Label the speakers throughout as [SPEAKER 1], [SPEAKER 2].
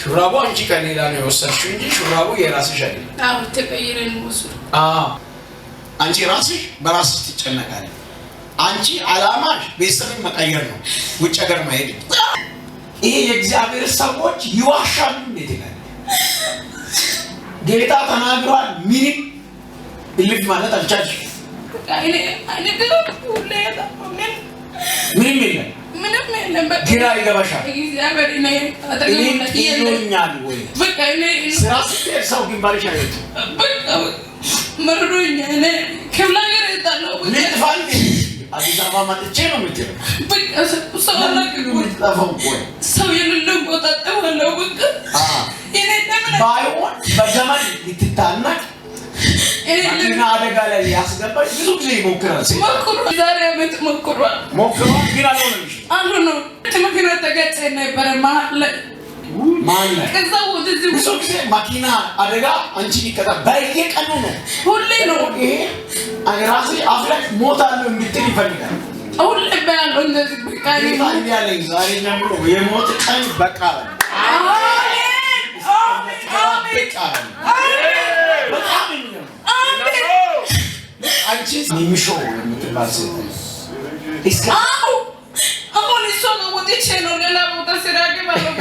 [SPEAKER 1] ሹራቡ አንቺ ከሌላ ነው የወሰድሽው እንጂ ሹራቡ የራስሽ አይደለም።
[SPEAKER 2] አዎ ተቀይረን ወሰዱ።
[SPEAKER 1] አንቺ ራስሽ በራስሽ ትጨነቃለሽ። አንቺ አላማሽ ቤተሰብን መቀየር ነው፣ ውጭ ሀገር መሄድ። ይሄ የእግዚአብሔር ሰዎች ይዋሻሉ እንዴት ይላል? ጌታ ተናግሯል። ምንም ልብ ማለት አልቻልሽም። ምንም የለም ግራ ይገባሻል። ይሉኛል ወይ ስራ ስትሄድ ሰው ግንባርሽ አይወጥ
[SPEAKER 2] መርዶኛ ከብላ ገር ይጣለው
[SPEAKER 1] ልጥፋል። አዲስ አበባ መጥቼ ነው የምትለው።
[SPEAKER 2] ሰው የሌለው ቦታ ጠዋለው
[SPEAKER 1] ባይሆን በገመድ ልትታነቅ መኪና አደጋ ላይ ያስገባሽ ብዙ ጊዜ ይሞክራል።
[SPEAKER 2] ዛሬ ዓመት ሞክሯል
[SPEAKER 1] ግን አልሆነልሽም።
[SPEAKER 2] ነው መኪና ተገጨ ነበረ ማለት ከዛ ወደዚህ
[SPEAKER 1] ብዙ ጊዜ መኪና አደጋ አንቺ ይከታ በየቀኑ ነው፣ ሁሌ ነው። ይሄ ራሴ አፍላክ ሞታለሁ እንድትል ይፈልጋል።
[SPEAKER 2] ሁሌ ባያለው እንደዚህ በቃ
[SPEAKER 1] ያለኝ ዛሬ ጀምሮ የሞት ቀን በቃ አንቺ ሚሚሾ የምትባል ሴት
[SPEAKER 2] አሁን እሷ ነው ወጥቼ ነው ሌላ ቦታ ስራ ገባለሁ።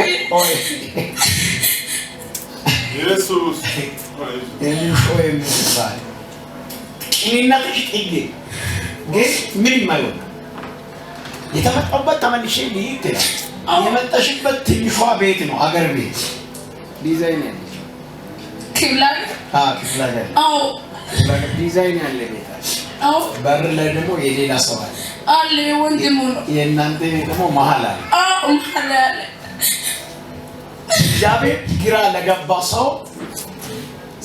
[SPEAKER 1] ኢየሱስ ሚሚሾ የምትባል ቅንነትሽ ጥጌ ግን ምን የማይሆን የተመጣበት ተመልሼ ልሂድ ትላለች። የመጣሽበት ትንሿ ቤት ነው፣ አገር ቤት ዲዛይን ያለች
[SPEAKER 2] ክፍላል
[SPEAKER 1] ክፍላል ዲዛይን ያለ ቤት አለ። በር ላይ ደግሞ የሌላ ሰው
[SPEAKER 2] አለ ወንድሙ ነው።
[SPEAKER 1] የእናንተ ደግሞ መሀል አለ።
[SPEAKER 2] መሀል አለ።
[SPEAKER 1] እግዚአብሔር ግራ ለገባ ሰው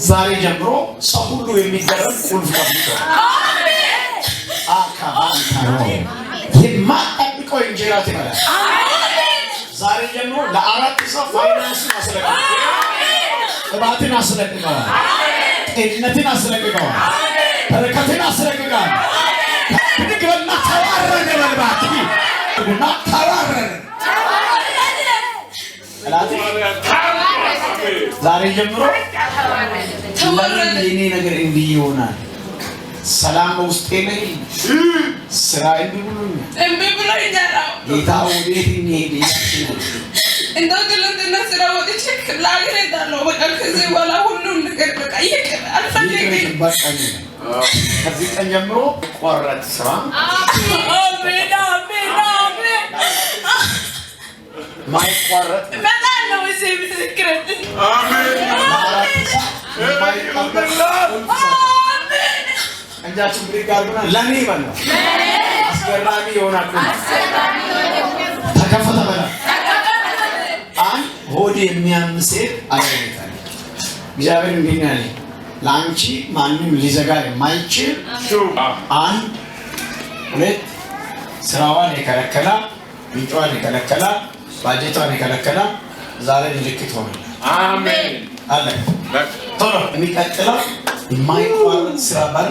[SPEAKER 1] ዛሬ ጀምሮ ሰው ሁሉ የሚገርም ቁልፍ ከፍቷል። የማጠብቀው እንጀራ ትበላለህ። ዛሬ ጀምሮ ለአራት ሰው ፋይናንስን አስለቅቀዋል፣ ቅባትን አስለቅቀዋል፣ ጤንነትን አስለቅቀዋል፣ በረከትን አስለቅቀዋል። ብድግበና ተዋረደ በልባት እና ተዋረደ ዛሬ ጀምሮ የኔ ነገር እንዲህ ይሆናል። ሰላም በውስጤ ላይ ስራ
[SPEAKER 2] እምቢ ብሎኛል።
[SPEAKER 1] ጌታ ወዴት እንሄድ
[SPEAKER 2] እንደው ግለትና ስራ ወጥቼ ለአገር እሄዳለሁ። በቃ ከዚህ በኋላ ሁሉም ነገር በቃ ይቅር አልፈልግም።
[SPEAKER 1] ከዚህ ቀን ጀምሮ ቆረጥ ስራ
[SPEAKER 2] አሜን አሜን አሜን
[SPEAKER 1] ማይቆረጥ
[SPEAKER 2] በጣም ነው እዚህ ምስክረት
[SPEAKER 1] አሜን እንጃችሁ ብሪጋርና ለኔ ይበላ አስገራሚ ይሆናል። ተከፈተ በላ አንድ ሆድ የሚያምሴት አለበታል። እግዚአብሔር እንዲህ ነው ያለኝ፣ ለአንቺ ማንም ሊዘጋ የማይችል አንድ ሁለት ስራዋን የከለከላ ምንጯን የከለከላ ባጀቷን የከለከላ ዛሬ ምልክት ሆነ። አሜን አለ ቶሎ የሚቀጥለው የማይቋረጥ ስራ በር